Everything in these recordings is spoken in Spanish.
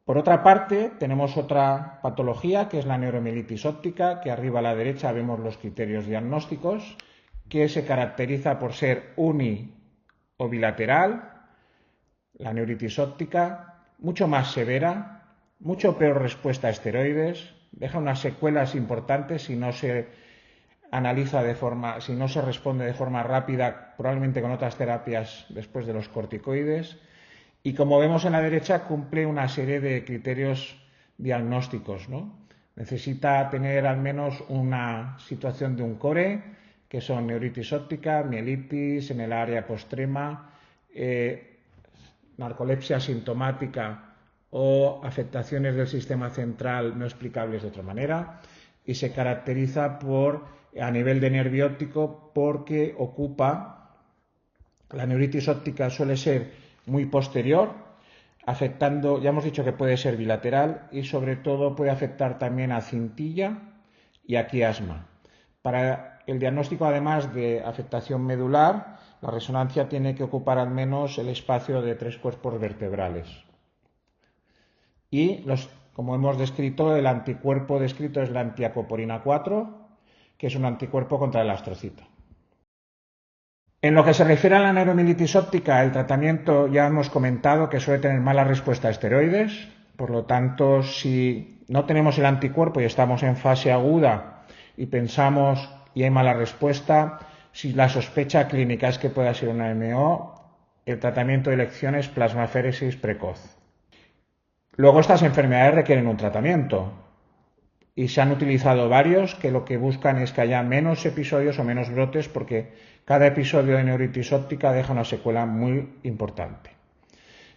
Por otra parte, tenemos otra patología que es la neuromielitis óptica, que arriba a la derecha vemos los criterios diagnósticos, que se caracteriza por ser uni o bilateral, la neuritis óptica, mucho más severa, mucho peor respuesta a esteroides, deja unas secuelas importantes si no se si no se responde de forma rápida, probablemente con otras terapias después de los corticoides. Y como vemos en la derecha, cumple una serie de criterios diagnósticos, ¿no? Necesita tener al menos una situación de un core, que son neuritis óptica, mielitis en el área postrema, narcolepsia sintomática o afectaciones del sistema central no explicables de otra manera, y se caracteriza a nivel de nervio óptico porque la neuritis óptica suele ser muy posterior, afectando, ya hemos dicho que puede ser bilateral y sobre todo puede afectar también a cintilla y a quiasma. Para el diagnóstico, además de afectación medular, la resonancia tiene que ocupar al menos el espacio de 3 cuerpos vertebrales. Y como hemos descrito, el anticuerpo descrito es la antiacoporina 4, que es un anticuerpo contra el astrocito. En lo que se refiere a la neuromielitis óptica, el tratamiento ya hemos comentado que suele tener mala respuesta a esteroides. Por lo tanto, si no tenemos el anticuerpo y estamos en fase aguda y pensamos y hay mala respuesta, si la sospecha clínica es que pueda ser una MO, el tratamiento de elección es plasmaféresis precoz. Luego, estas enfermedades requieren un tratamiento y se han utilizado varios que lo que buscan es que haya menos episodios o menos brotes, porque cada episodio de neuritis óptica deja una secuela muy importante.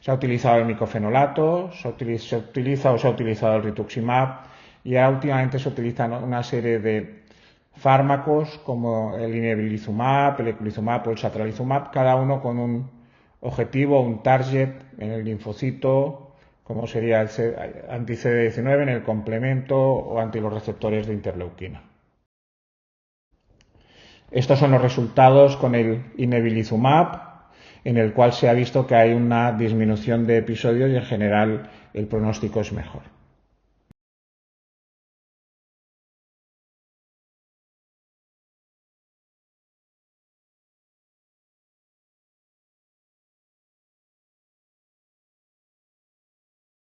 Se ha utilizado el micofenolato, se ha utilizado el rituximab y ahora últimamente se utilizan una serie de fármacos como el inebilizumab, el eculizumab o el satralizumab, cada uno con un objetivo, un target en el linfocito, como sería el anti-CD19 en el complemento o anti los receptores de interleuquina. Estos son los resultados con el inebilizumab, en el cual se ha visto que hay una disminución de episodios y en general el pronóstico es mejor.